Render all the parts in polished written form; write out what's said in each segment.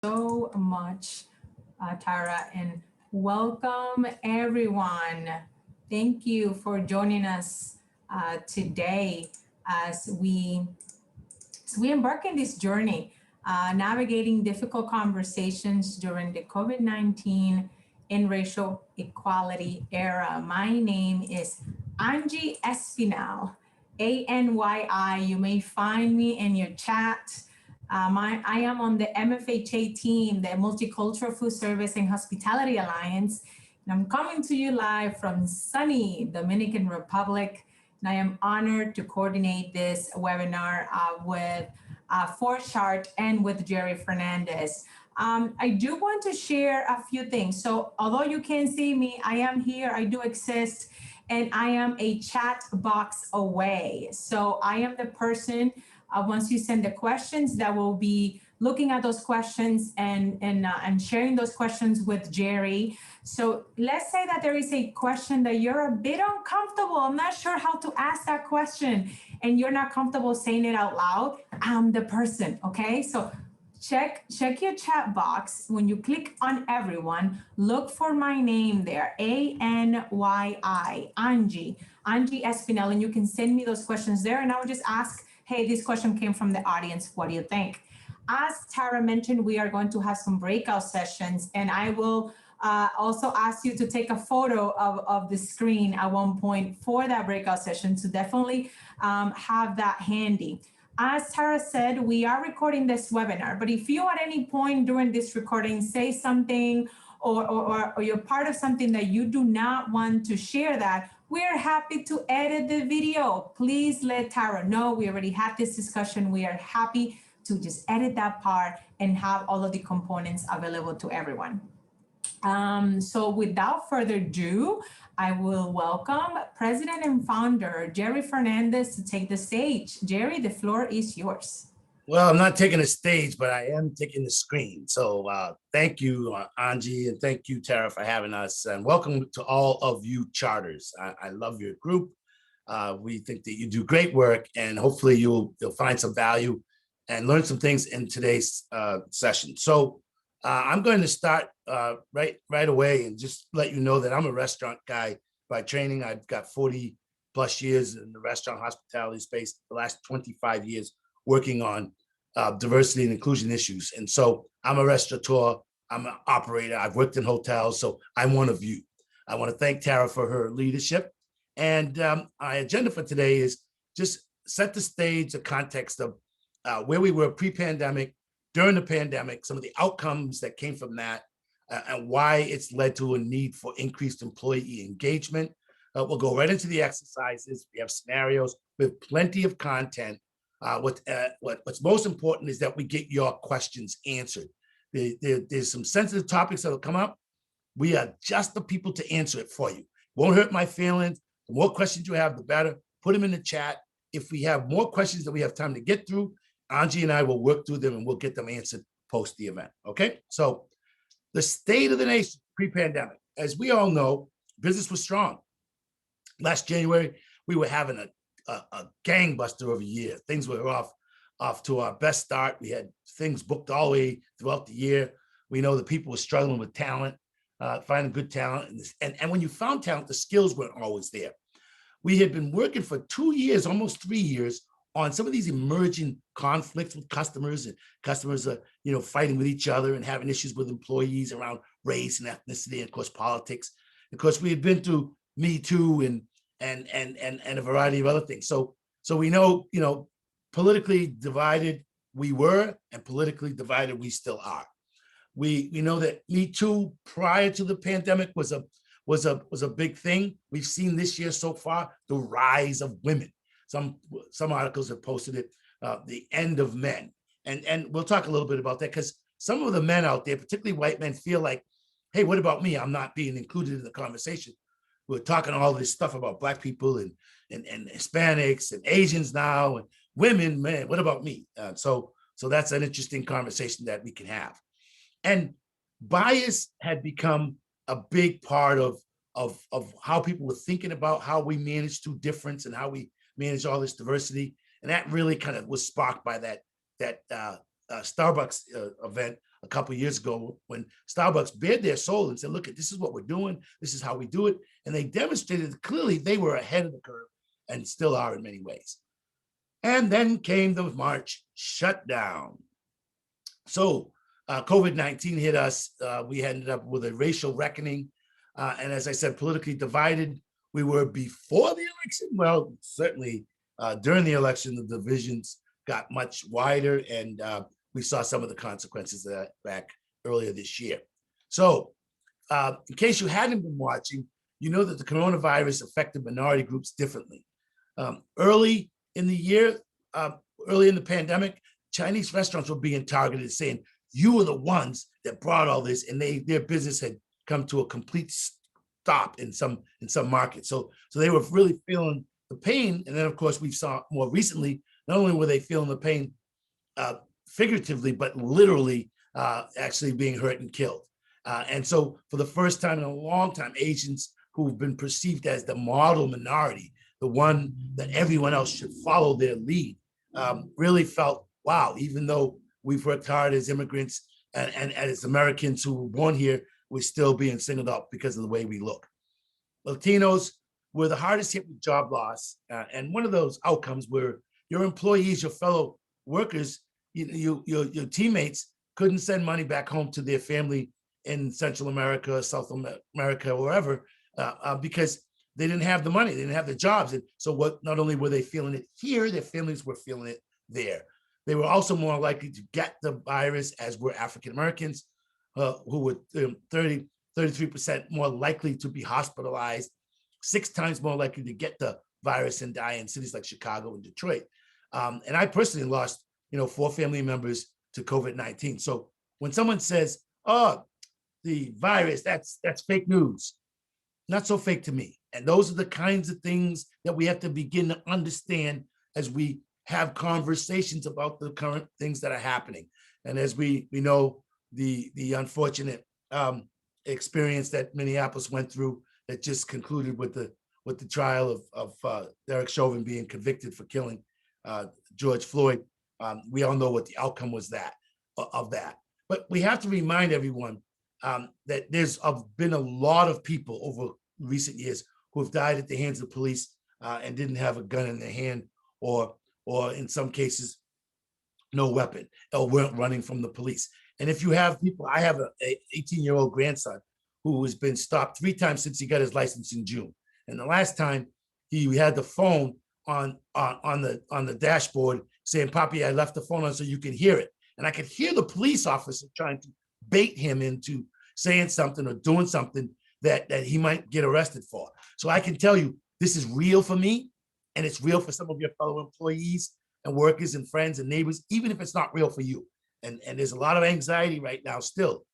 So much, Tara, and welcome everyone. Thank you for joining us today as we embark in this journey, navigating difficult conversations during the COVID-19 and racial equality era. My name is Angie Espinal, ANYI. You may find me in your chat. I am on the MFHA team, the Multicultural Food Service and Hospitality Alliance. And I'm coming to you live from sunny Dominican Republic. And I am honored to coordinate this webinar with Forshart and with Jerry Fernandez. I do want to share a few things. So although you can't see me, I am here, I do exist, and I am a chat box away. So I am the person, once you send the questions, that will be looking at those questions and sharing those questions with Jerry. So let's say that there is a question that you're a bit uncomfortable. I'm not sure how to ask that question, and you're not comfortable saying it out loud. I'm the person, okay? So check your chat box. When you click on everyone, look for my name there, ANYI, Angie Espinel, and you can send me those questions there, and I will just ask, hey, this question came from the audience. What do you think? As Tara mentioned, we are going to have some breakout sessions, and I will also ask you to take a photo of the screen at one point for that breakout session. So definitely have that handy. As Tara said, we are recording this webinar, but if you at any point during this recording say something or you're part of something that you do not want to share that, we're happy to edit the video. Please let Tara know. We already had this discussion. We are happy to just edit that part and have all of the components available to everyone. So without further ado, I will welcome President and Founder Jerry Fernandez to take the stage. Jerry, the floor is yours. Well, I'm not taking the stage, but I am taking the screen. So thank you, Angie, and thank you, Tara, for having us. And welcome to all of you charters. I love your group. We think that you do great work, and hopefully you'll find some value and learn some things in today's session. So I'm going to start right away and just let you know that I'm a restaurant guy by training. I've got 40 plus years in the restaurant hospitality space, the last 25 years working on diversity and inclusion issues. And so I'm a restaurateur, I'm an operator, I've worked in hotels, so I'm one of you. I want to thank Tara for her leadership. And our agenda for today is just set the stage, the context of where we were pre-pandemic, during the pandemic, some of the outcomes that came from that, and why it's led to a need for increased employee engagement. We'll go right into the exercises. We have scenarios. We have plenty of content. What's most important is that we get your questions answered. There's some sensitive topics that will come up. We are just the people to answer it for you. Won't hurt my feelings. The more questions you have, the better. Put them in the chat. If we have more questions that we have time to get through, Angie and I will work through them and we'll get them answered post the event. Okay, so the state of the nation pre-pandemic. As we all know, business was strong. Last January, we were having a gangbuster of a year. Things were off to our best start. We had things booked all the way throughout the year. We know that people were struggling with talent, finding good talent. And when you found talent, the skills weren't always there. We had been working for 2 years, almost 3 years, on some of these emerging conflicts with customers, and customers are, fighting with each other and having issues with employees around race and ethnicity, and of course, politics. Of course, we had been through Me Too and a variety of other things. So we know, politically divided we were, and politically divided we still are. We know that Me Too prior to the pandemic was a big thing. We've seen this year so far the rise of women. Some articles have posted it, the end of men. And we'll talk a little bit about that, because some of the men out there, particularly white men, feel like, hey, what about me? I'm not being included in the conversation. We're talking all this stuff about Black people and Hispanics and Asians now, and women, man, what about me? So that's an interesting conversation that we can have. And bias had become a big part of how people were thinking about how we manage through difference and how we manage all this diversity. And that really kind of was sparked by that Starbucks event a couple of years ago when Starbucks bared their soul and said, look, this is what we're doing. This is how we do it. And they demonstrated clearly they were ahead of the curve and still are in many ways. And then came the March shutdown. So COVID-19 hit us. We ended up with a racial reckoning. And as I said, politically divided. We were before the election. Well, certainly during the election, the divisions got much wider, and we saw some of the consequences of that back earlier this year. So in case you hadn't been watching, you know that the coronavirus affected minority groups differently. Early in the year, early in the pandemic, Chinese restaurants were being targeted, saying, you were the ones that brought all this, and their business had come to a complete stop in some markets. So they were really feeling the pain. And then, of course, we saw more recently, not only were they feeling the pain figuratively, but literally actually being hurt and killed. And so for the first time in a long time, Asians who've been perceived as the model minority, the one that everyone else should follow their lead, really felt, wow, even though we've worked hard as immigrants and as Americans who were born here, we're still being singled out because of the way we look. Latinos were the hardest hit with job loss. And one of those outcomes were your employees, your fellow workers, your teammates couldn't send money back home to their family in Central America, South America, wherever, because they didn't have the money, they didn't have the jobs. And so not only were they feeling it here, their families were feeling it there. They were also more likely to get the virus, as were African Americans, who were 33% more likely to be hospitalized, 6 times more likely to get the virus and die in cities like Chicago and Detroit. And I personally lost, 4 family members to COVID-19. So when someone says, oh, the virus, that's fake news, not so fake to me. And those are the kinds of things that we have to begin to understand as we have conversations about the current things that are happening. And as we know, the unfortunate experience that Minneapolis went through that just concluded with the trial of Derek Chauvin being convicted for killing George Floyd. We all know what the outcome was of that. But we have to remind everyone that there's been a lot of people over recent years who have died at the hands of police and didn't have a gun in their hand, or in some cases, no weapon, or weren't running from the police. And if you have people, I have an 18-year-old grandson who has been stopped 3 times since he got his license in June. And the last time he had the phone on the dashboard saying, Papi, I left the phone on so you can hear it. And I could hear the police officer trying to bait him into saying something or doing something that he might get arrested for. So I can tell you, this is real for me, and it's real for some of your fellow employees and workers and friends and neighbors, even if it's not real for you. And there's a lot of anxiety right now still.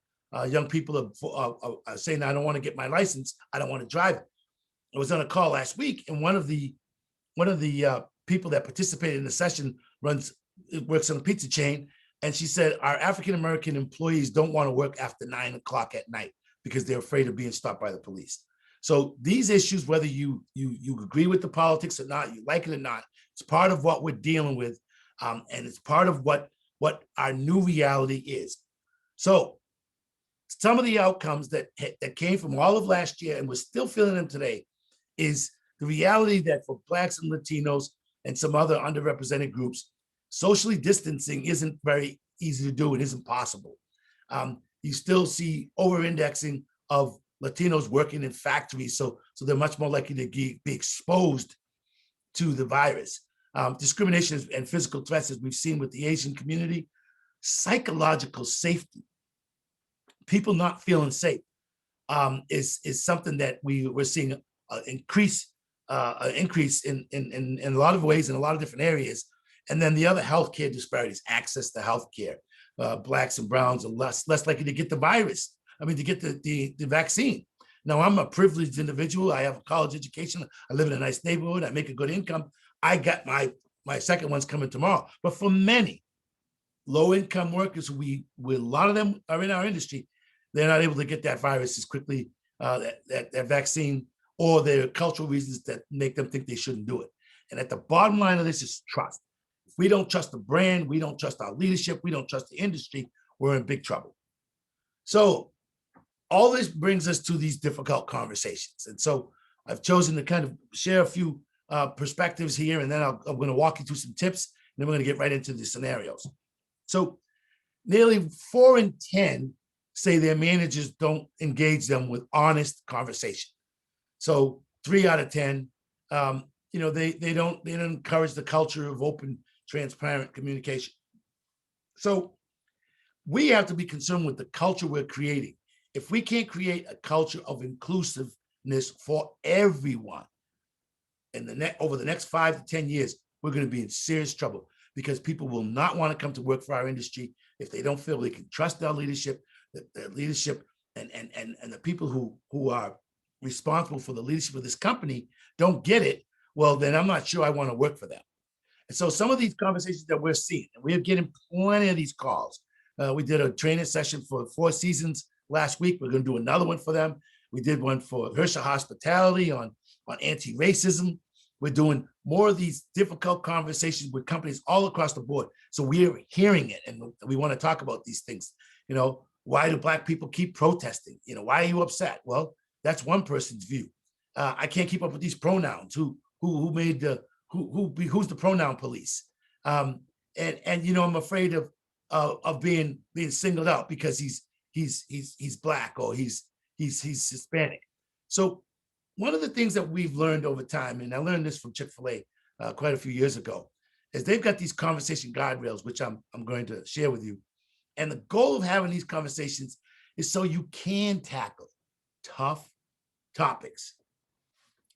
Young people are saying, I don't want to get my license. I don't want to drive it. I was on a call last week, and one of the people that participated in the session works on a pizza chain. And she said, our African-American employees don't want to work after 9 o'clock at night because they're afraid of being stopped by the police. So these issues, whether you agree with the politics or not, you like it or not, it's part of what we're dealing with. And it's part of what our new reality is. So some of the outcomes that came from all of last year, and we're still feeling them today, is the reality that for Blacks and Latinos and some other underrepresented groups, socially distancing isn't very easy to do. It isn't possible. You still see over-indexing of Latinos working in factories, so they're much more likely to be exposed to the virus. Discrimination and physical threats, as we've seen with the Asian community. Psychological safety, people not feeling safe, is something that we're seeing an increase in a lot of ways in a lot of different areas. And then the other healthcare disparities, access to healthcare. Blacks and browns are less likely to get the virus. To get the vaccine. Now, I'm a privileged individual. I have a college education. I live in a nice neighborhood. I make a good income. I got my second one's coming tomorrow. But for many low-income workers, a lot of them are in our industry, they're not able to get that virus as quickly, that vaccine, or there are cultural reasons that make them think they shouldn't do it. And at the bottom line of this is trust. If we don't trust the brand, we don't trust our leadership, we don't trust the industry, we're in big trouble. So all this brings us to these difficult conversations. And so I've chosen to kind of share a few perspectives here, and then I'm going to walk you through some tips, and then we're going to get right into the scenarios. So nearly 4 in 10 say their managers don't engage them with honest conversation. So 3 out of 10, they don't encourage the culture of open, transparent communication. So we have to be concerned with the culture we're creating. If we can't create a culture of inclusiveness for everyone over the next 5 to 10 years, we're going to be in serious trouble, because people will not want to come to work for our industry if they don't feel they can trust our leadership, the leadership and the people who are responsible for the leadership of this company don't get it. Well, then I'm not sure I want to work for them. And so some of these conversations that we're seeing, and we're getting plenty of these calls. We did a training session for 4 Seasons last week. We're going to do another one for them. We did one for Herschel Hospitality on anti-racism. We're doing more of these difficult conversations with companies all across the board. So we're hearing it, and we want to talk about these things. Why do Black people keep protesting? Why are you upset? Well, that's one person's view. I can't keep up with these pronouns. Who made the who's the pronoun police? I'm afraid of being singled out because he's Black or he's Hispanic. So one of the things that we've learned over time, and I learned this from Chick-fil-A quite a few years ago, is they've got these conversation guardrails, which I'm going to share with you. And the goal of having these conversations is so you can tackle tough topics,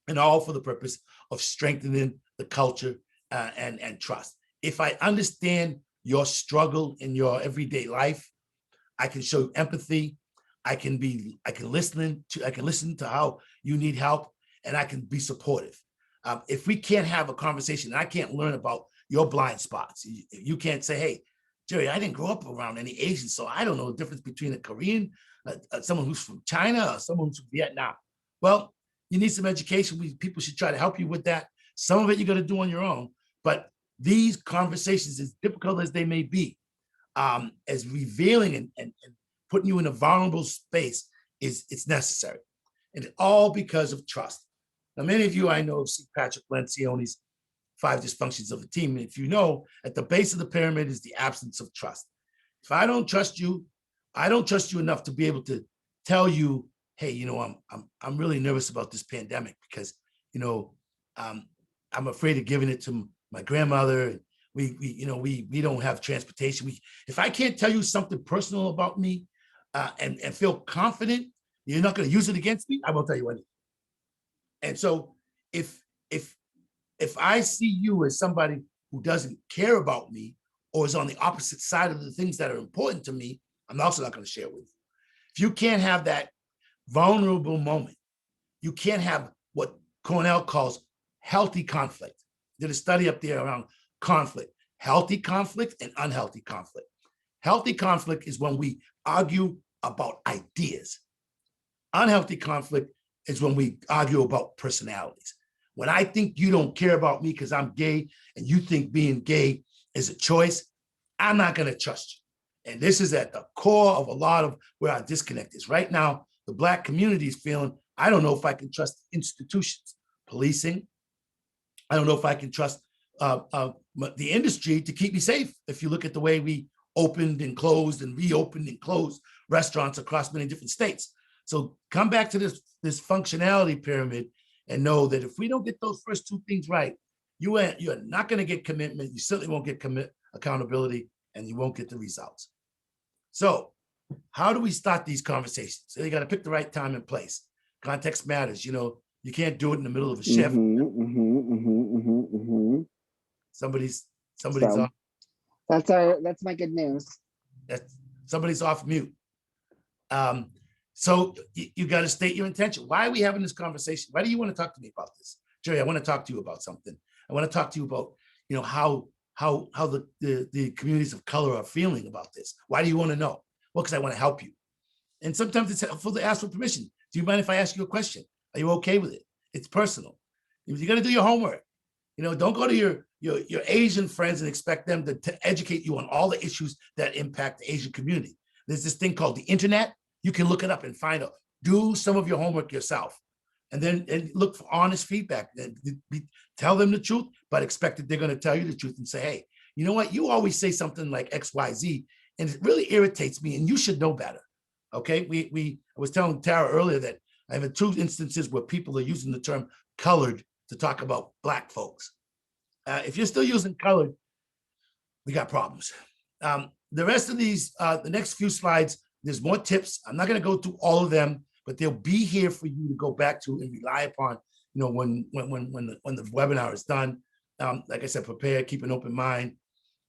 and all for the purpose of strengthening the culture and trust. If I understand your struggle in your everyday life, I can show you empathy. I can listen to how you need help, and I can be supportive. If we can't have a conversation, and I can't learn about your blind spots, you can't say, hey, Jerry, I didn't grow up around any Asians, so I don't know the difference between a Korean, someone who's from China, or someone who's from Vietnam. Well, you need some education. People should try to help you with that. Some of it you got to do on your own, but these conversations, as difficult as they may be, as revealing and putting you in a vulnerable space, it's necessary. And all because of trust. Now, many of you I know have seen Patrick Lencioni's 5 dysfunctions of a team. And if you know, at the base of the pyramid is the absence of trust. If I don't trust you, I don't trust you enough to be able to tell you, hey, I'm really nervous about this pandemic because, I'm afraid of giving it to my grandmother. We don't have transportation. If I can't tell you something personal about me and feel confident you're not going to use it against me, I won't tell you anything. And so if I see you as somebody who doesn't care about me or is on the opposite side of the things that are important to me, I'm also not going to share it with you. If you can't have that vulnerable moment, you can't have what Cornell calls healthy conflict. Did a study up there around conflict, healthy conflict and unhealthy conflict. Healthy conflict is when we argue about ideas. Unhealthy conflict is when we argue about personalities. When I think you don't care about me because I'm gay and you think being gay is a choice, I'm not going to trust you. And this is at the core of a lot of where our disconnect is. Right now, the Black community is feeling, I don't know if I can trust institutions, policing. I don't know if I can trust the industry to keep me safe. If you look at the way we opened and closed and reopened and closed restaurants across many different states. So come back to this functionality pyramid and know that if we don't get those first 2 things right, you're not going to get commitment. You certainly won't get accountability, and you won't get the results. So how do we start these conversations? So you got to pick the right time and place. Context matters. You can't do it in the middle of a shift. Somebody's off. That's my good news. Somebody's off mute. So you got to state your intention. Why are we having this conversation? Why do you want to talk to me about this? Jerry, I want to talk to you about something. I want to talk to you about, how the communities of color are feeling about this. Why do you want to know? Well, because I want to help you. And sometimes it's helpful to ask for permission. Do you mind if I ask you a question? Are you okay with it? It's personal. You got to do your homework. Don't go to your Asian friends and expect them to educate you on all the issues that impact the Asian community. There's this thing called the internet. You can look it up and find out. Do some of your homework yourself, and then look for honest feedback. Tell them the truth, but expect that they're going to tell you the truth and say, hey, you know what? You always say something like X, Y, Z, and it really irritates me, and you should know better. Okay, I was telling Tara earlier that I've had 2 instances where people are using the term colored to talk about Black folks. If you're still using colored, we got problems. The rest of these, the next few slides, there's more tips. I'm not going to go through all of them, but they'll be here for you to go back to and rely upon. You know, when the webinar is done. Like I said, prepare, keep an open mind.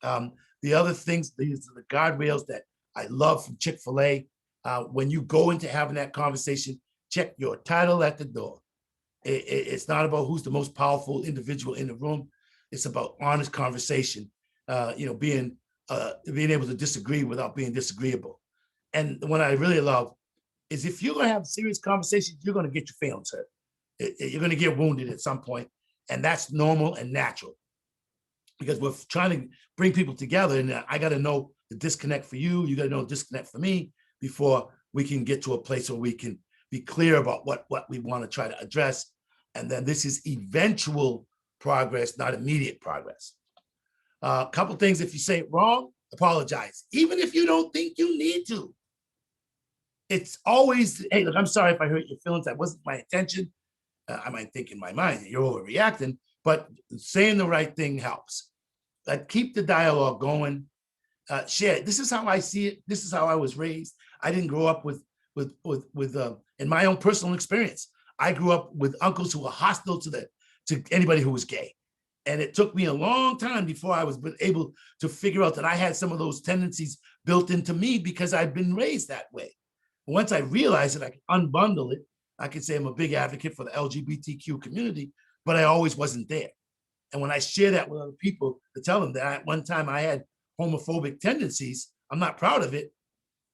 The other things, these are the guardrails that I love from Chick-fil-A. When you go into having that conversation, check your title at the door. It's not about who's the most powerful individual in the room. It's about honest conversation. Being able to disagree without being disagreeable. And what I really love is if you're going to have serious conversations, you're going to get your feelings hurt. You're going to get wounded at some point, and that's normal and natural. Because we're trying to bring people together, and I got to know the disconnect for you. You got to know the disconnect for me before we can get to a place where we can be clear about what we want to try to address. And then this is eventual progress, not immediate progress. A couple things, if you say it wrong, apologize. Even if you don't think you need to. It's always, hey, look, I'm sorry if I hurt your feelings. That wasn't my intention. I might think in my mind that you're overreacting, but saying the right thing helps. Keep the dialogue going. Share. This is how I see it. This is how I was raised. I didn't grow up with in my own personal experience. I grew up with uncles who were hostile to anybody who was gay. And it took me a long time before I was able to figure out that I had some of those tendencies built into me because I'd been raised that way. Once I realized that I could unbundle it, I could say I'm a big advocate for the LGBTQ community, but I always wasn't there. And when I share that with other people to tell them that at one time I had homophobic tendencies, I'm not proud of it,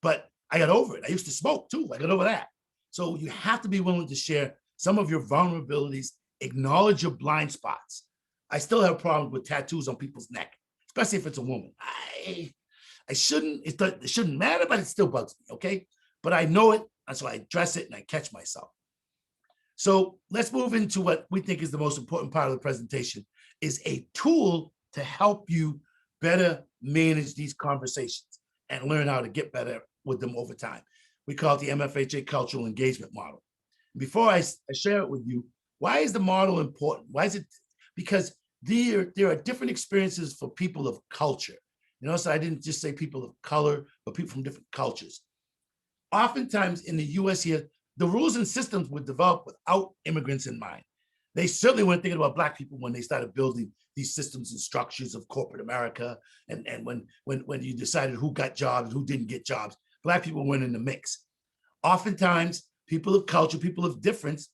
but I got over it. I used to smoke too. I got over that. So you have to be willing to share some of your vulnerabilities, acknowledge your blind spots. I still have problems with tattoos on people's neck, especially if it's a woman. I shouldn't, it shouldn't matter, but it still bugs me, okay? But I know it, and so I address it and I catch myself. So let's move into what we think is the most important part of the presentation, is a tool to help you better manage these conversations and learn how to get better with them over time. We call it the MFHA Cultural Engagement Model. Before I share it with you, why is the model important? Why is it? Because there are different experiences for people of culture. You know, so I didn't just say people of color, but people from different cultures. Oftentimes in the US here, the rules and systems were developed without immigrants in mind. They certainly weren't thinking about Black people when they started building these systems and structures of corporate America. And when you decided who got jobs, who didn't get jobs, Black people weren't in the mix. Oftentimes, people of culture, people of difference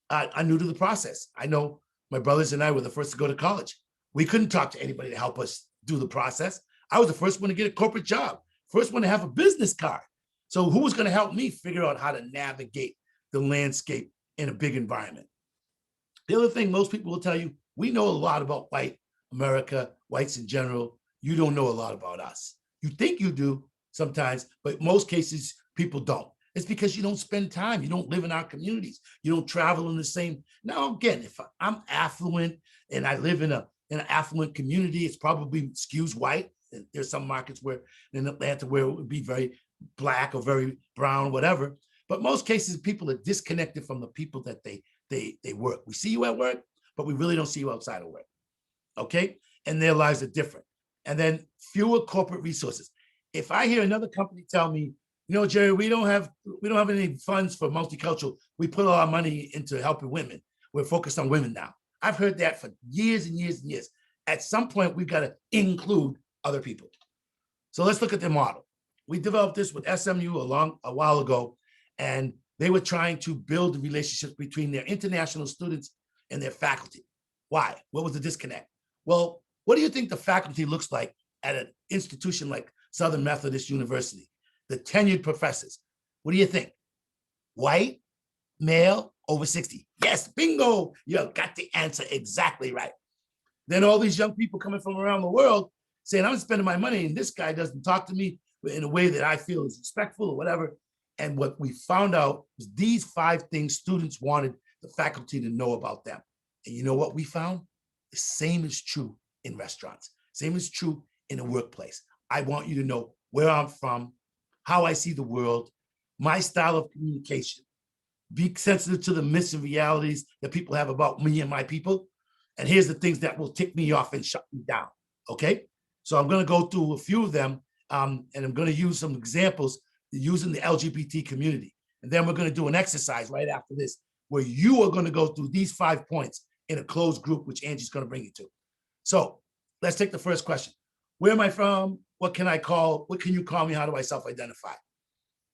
are new to the process. I know my brothers and I were the first to go to college. We couldn't talk to anybody to help us do the process. I was the first one to get a corporate job, first one to have a business card. So who was going to help me figure out how to navigate the landscape in a big environment? The other thing most people will tell you, we know a lot about white America, whites in general. You don't know a lot about us. You think you do sometimes, but most cases, people don't. It's because you don't spend time. You don't live in our communities. You don't travel in the same. Now, again, if I'm affluent and I live in an affluent community, it's probably skews white. There's some markets where in Atlanta where it would be very Black or very brown, whatever. But most cases, people are disconnected from the people that they work. We see you at work, but we really don't see you outside of work. Okay? And their lives are different. And then fewer corporate resources. If I hear another company tell me, you know, Jerry, we don't have any funds for multicultural. We put all our money into helping women. We're focused on women now. I've heard that for years and years and years. At some point, we've got to include other people. So let's look at the model. We developed this with SMU a while ago, and they were trying to build the relationships between their international students and their faculty. Why? What was the disconnect? Well, what do you think the faculty looks like at an institution like Southern Methodist University? The tenured professors. What do you think? White, male, over 60. Yes, bingo. You got the answer exactly right. Then all these young people coming from around the world saying, I'm spending my money and this guy doesn't talk to me in a way that I feel is respectful or whatever. And what we found out was these 5 things students wanted the faculty to know about them. And you know what we found? The same is true in restaurants. Same is true in the workplace. I want you to know where I'm from, how I see the world, my style of communication, be sensitive to the myths and realities that people have about me and my people. And here's the things that will tick me off and shut me down, okay? So I'm gonna go through a few of them, and I'm gonna use some examples using the LGBT community. And then we're gonna do an exercise right after this, where you are gonna go through these 5 points in a closed group, which Angie's gonna bring you to. So let's take the first question. Where am I from? What can you call me? How do I self-identify?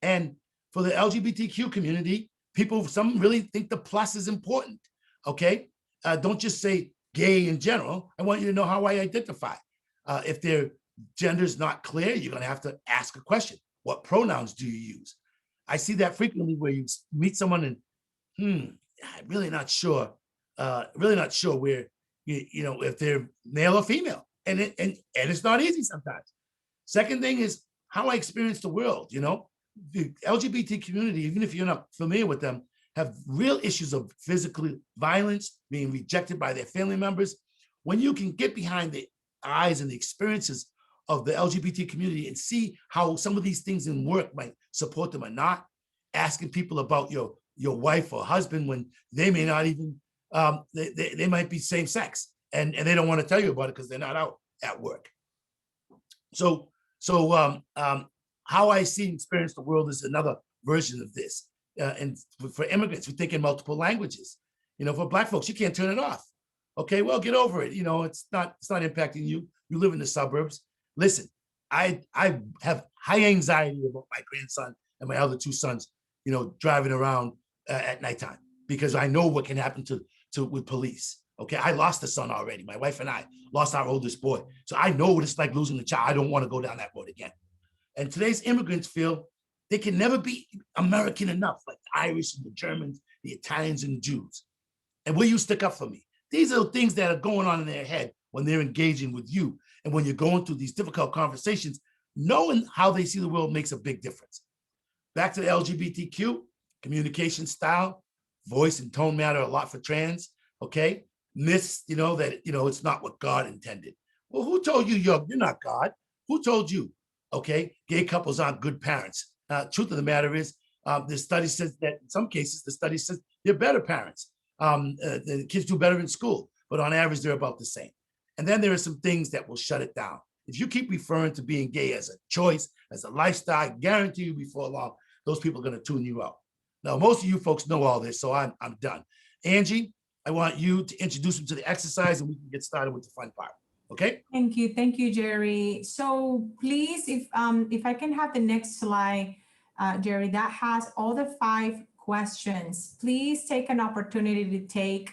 And for the LGBTQ community, some really think the plus is important, okay? Don't just say gay in general. I want you to know how I identify. If their gender is not clear, you're gonna have to ask a question. What pronouns do you use? I see that frequently where you meet someone and, I'm really not sure where, if they're male or female. And it's not easy sometimes. Second thing is how I experience the world, the LGBT community, even if you're not familiar with them, have real issues of physical violence, being rejected by their family members. When you can get behind the eyes and the experiences of the LGBT community and see how some of these things in work might support them or not, asking people about your wife or husband when they may not even, they might be same sex and they don't want to tell you about it because they're not out at work. So how I see and experience the world is another version of this. And for immigrants, we think in multiple languages. For Black folks, you can't turn it off. Okay, well, get over it. It's not impacting you. You live in the suburbs. Listen, I have high anxiety about my grandson and my other 2 sons, driving around at nighttime because I know what can happen with police. Okay, I lost a son already. My wife and I lost our oldest boy. So I know what it's like losing a child. I don't want to go down that road again. And today's immigrants feel they can never be American enough, like the Irish and the Germans, the Italians and the Jews. And will you stick up for me? These are the things that are going on in their head when they're engaging with you. And when you're going through these difficult conversations, knowing how they see the world makes a big difference. Back to the LGBTQ, communication style, voice and tone matter a lot for trans, okay? Myths, that, it's not what God intended. Well, who told you you're not God? Who told you? Okay, gay couples aren't good parents. Truth of the matter is, the study says that in some cases, the study says they're better parents. The kids do better in school, but on average, they're about the same. And then there are some things that will shut it down. If you keep referring to being gay as a choice, as a lifestyle, I guarantee you before long, those people are going to tune you out. Now, most of you folks know all this, so I'm done. Angie, I want you to introduce them to the exercise and we can get started with the fun part. Okay. Thank you, Jerry. So please, if I can have the next slide, Jerry, that has all the 5 questions. Please take an opportunity to take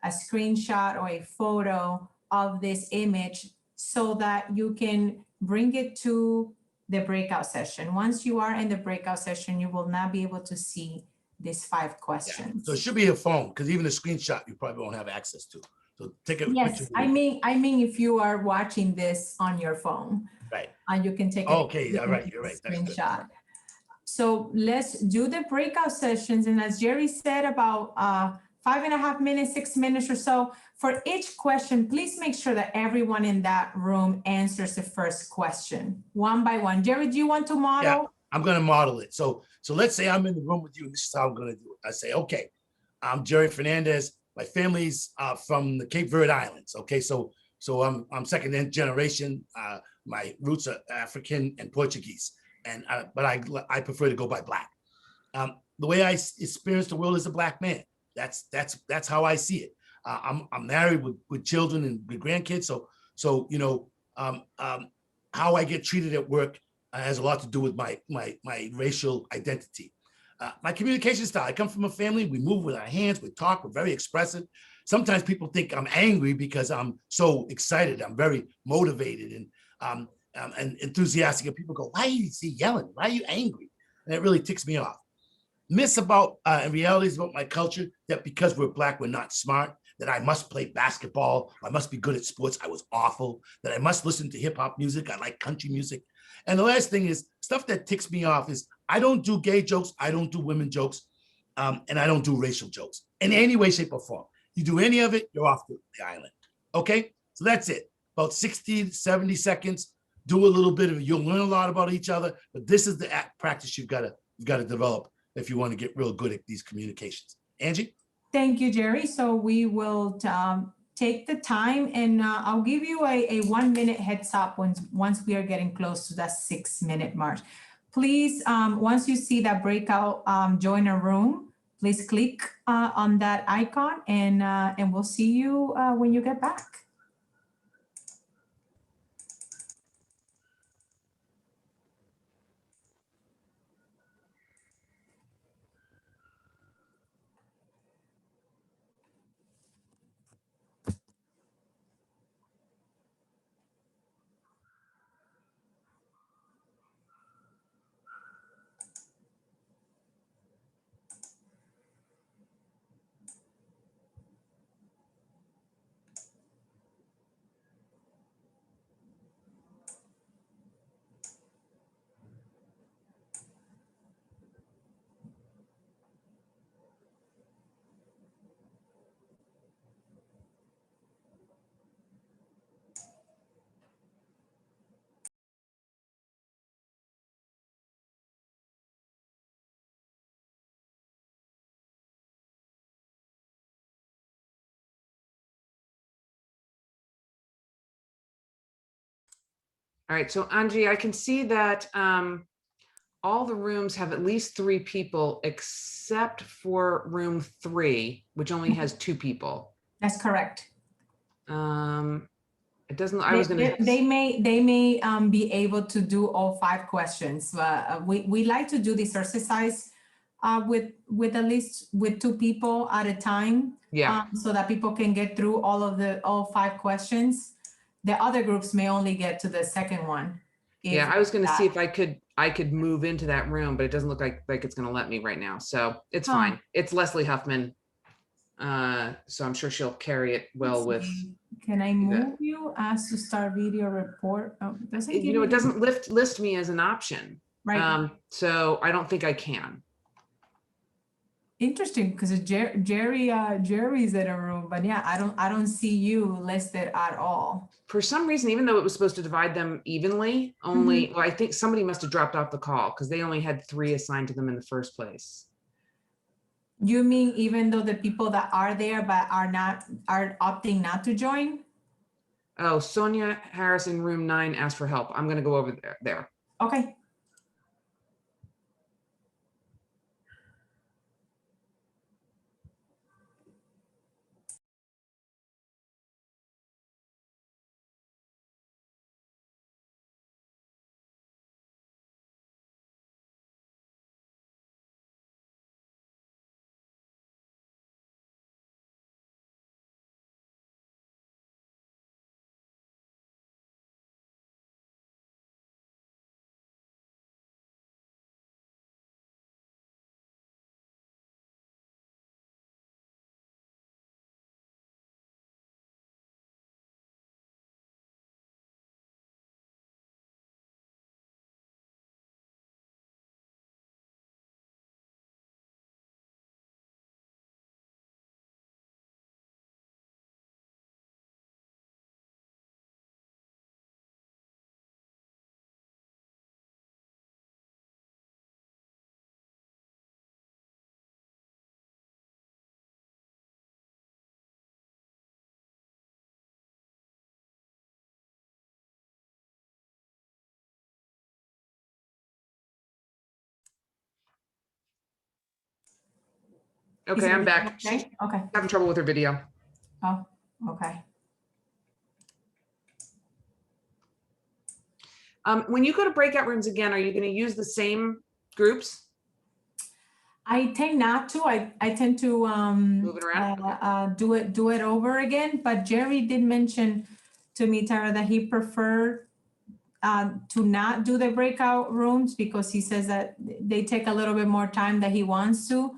a screenshot or a photo of this image so that you can bring it to the breakout session. Once you are in the breakout session, you will not be able to see these 5 questions. Yeah. So it should be a phone because even a screenshot you probably won't have access to. So take a yes, picture. I mean if you are watching this on your phone, right? And you can take okay, yeah, right. You're right. Screenshot. So let's do the breakout sessions, and as Jerry said, about 5.5 minutes, 6 minutes or so. For each question, please make sure that everyone in that room answers the first question one by one. Jerry, do you want to model? Yeah, I'm going to model it. So let's say I'm in the room with you. This is how I'm going to do it. I say, okay, I'm Jerry Fernandez. My family's from the Cape Verde Islands. Okay, so I'm second generation. My roots are African and Portuguese, but I prefer to go by Black. The way I experience the world as a Black man. That's how I see it. I'm married with children and with grandkids. So how I get treated at work has a lot to do with my racial identity. My communication style, I come from a family, we move with our hands, we talk, we're very expressive. Sometimes people think I'm angry because I'm so excited, I'm very motivated and enthusiastic. And people go, why are you yelling? Why are you angry? And it really ticks me off. Myths about and realities about my culture, that because we're Black, we're not smart, that I must play basketball, I must be good at sports, I was awful, that I must listen to hip hop music, I like country music. And the last thing is stuff that ticks me off is I don't do gay jokes, I don't do women jokes, and I don't do racial jokes in any way, shape, or form. You do any of it, you're off the island. Okay, so that's it. About 60, 70 seconds. Do a little bit of it. You'll learn a lot about each other, but this is the practice you've got to develop if you want to get real good at these communications. Angie? Thank you, Jerry. So we will take the time, and I'll give you a 1 minute heads up once we are getting close to that 6 minute mark. Please, once you see that breakout join a room, please click on that icon, and we'll see you when you get back. All right, so Angie, I can see that all the rooms have at least 3 people except for room 3, which only has 2 people. That's correct. It doesn't, I was gonna. They may be able to do all 5 questions. We like to do this exercise with at least with 2 people at a time. Yeah. So that people can get through all 5 questions. The other groups may only get to the second one. Yeah, I was going to see if I could move into that room, but it doesn't look like it's going to let me right now. So it's fine. It's Leslie Huffman. So I'm sure she'll carry it well with. Can I move you? Ask to start video report. Oh, doesn't give it doesn't list me as an option. Right. So I don't think I can. Interesting, because Jerry's in a room, but yeah, I don't see you listed at all. For some reason, even though it was supposed to divide them evenly, only well, I think somebody must have dropped off the call because they only had 3 assigned to them in the first place. You mean even though the people that are there but are opting not to join? Oh, Sonia Harris in room 9 asked for help. I'm going to go over there. Okay. Okay, I'm back. Okay. Okay. Having trouble with her video. Oh, okay. When you go to breakout rooms again, are you going to use the same groups? I tend not to. I tend to Move it around? do it over again. But Jerry did mention to me, Tara, that he preferred to not do the breakout rooms because he says that they take a little bit more time that he wants to.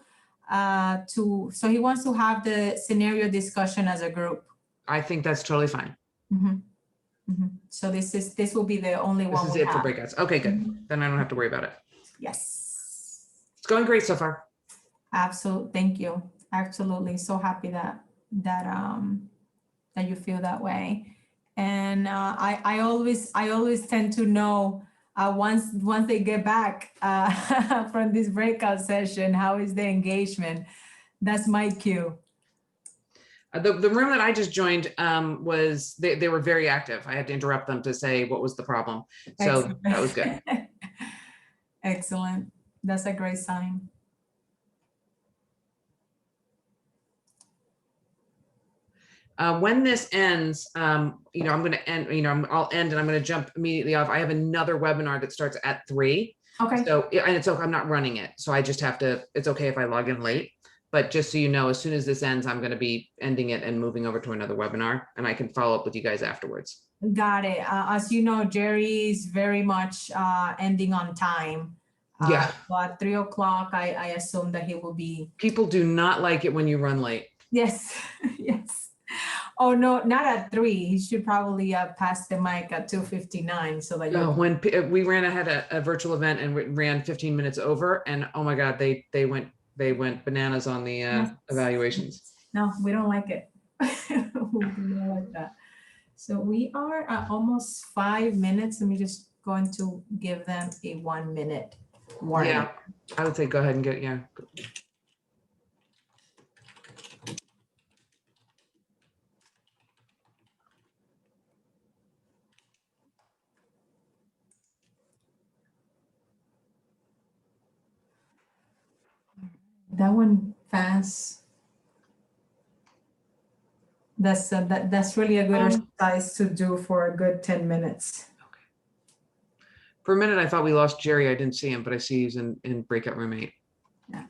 so he wants to have the scenario discussion as a group. I think that's totally fine. Mhm. Mhm. So this will be the only This one is we it for have. breakouts. Okay, good. Mhm. Then I don't have to worry about it. Yes. It's going great so far. Absolutely. Thank you. Absolutely. So happy that you feel that way. And I always tend to know once they get back from this breakout session, how is the engagement? That's my cue. The room that I just joined was they were very active. I had to interrupt them to say what was the problem. So Excellent. that was good. Excellent. That's a great sign. When this ends, I'm going to end, I'll end and I'm going to jump immediately off. I have another webinar that starts at 3. Okay. So, and it's okay, I'm not running it. So I just have to, it's okay if I log in late, but just so you know, as soon as this ends, I'm going to be ending it and moving over to another webinar, and I can follow up with you guys afterwards. Got it. As you know, Jerry is very much ending on time. Yeah. So at 3 o'clock, I assume that he will be. People do not like it when you run late. Yes. Yes. Oh no, not at 3. He should probably pass the mic at 2:59 so that Oh, when we ran ahead a virtual event and we ran 15 minutes over, and oh my God, they went bananas on the Yes. evaluations. No, we don't like it. We do not like that. So we are at almost 5 minutes. Let me just going to give them a 1 minute warning. Yeah, I would say go ahead and get, yeah. That one fast. That's really a good exercise to do for a good 10 minutes. For a minute, I thought we lost Jerry. I didn't see him, but I see he's in breakout room 8. Yeah.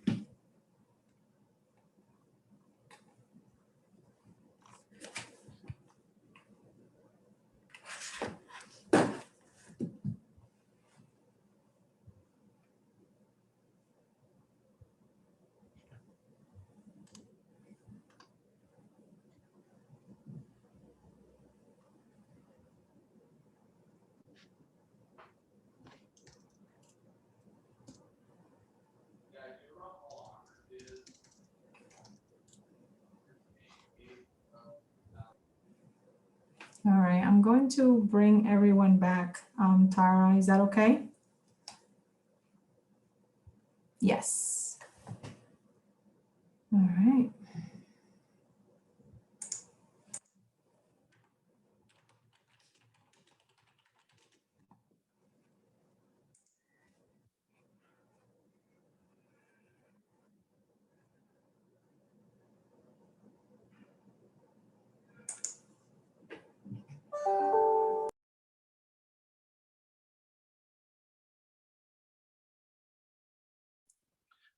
All right, I'm going to bring everyone back. Tara, is that okay? Yes. All right.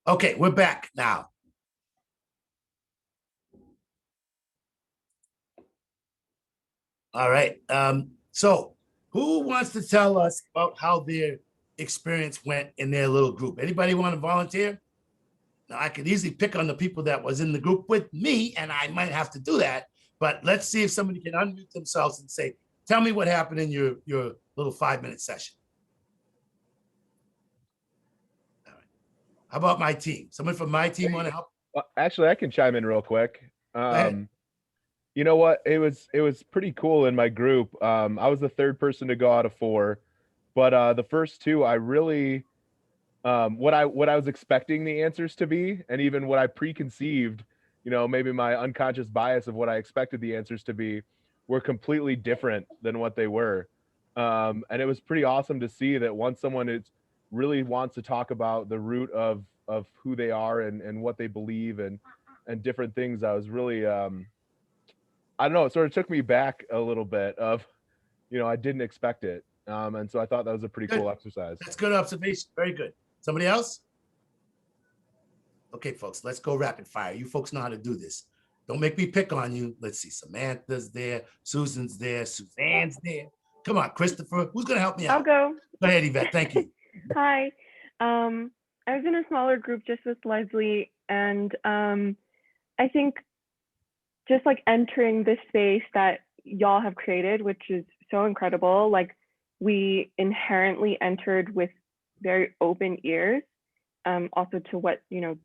Okay, we're back now. All right. So who wants to tell us about how their experience went in their little group? Anybody want to volunteer? Now, I could easily pick on the people that was in the group with me, and I might have to do that. But let's see if somebody can unmute themselves and say, tell me what happened in your little 5-minute session. All right. How about my team? Someone from my team want to help? Actually, I can chime in real quick. ahead. You know what? It was pretty cool in my group. I was the third person to go out of 4, but the first 2, I really what I was expecting the answers to be, and even what I preconceived, maybe my unconscious bias of what I expected the answers to be, were completely different than what they were. And it was pretty awesome to see that once someone really wants to talk about the root of who they are and what they believe and different things, I was really I don't know, it sort of took me back a little bit of, I didn't expect it. And so I thought that was a pretty Good. cool exercise. That's good observation. Very good. Somebody else? Okay, folks, let's go rapid fire. You folks know how to do this. Don't make me pick on you. Let's see. Samantha's there. Susan's there. Suzanne's there. Come on, Christopher. Who's going to help me out? I'll go. Go ahead, Yvette. Thank you. Hi. I was in a smaller group just with Leslie, and I think just like entering this space that y'all have created, which is so incredible, like we inherently entered with very open ears, also to what, you know,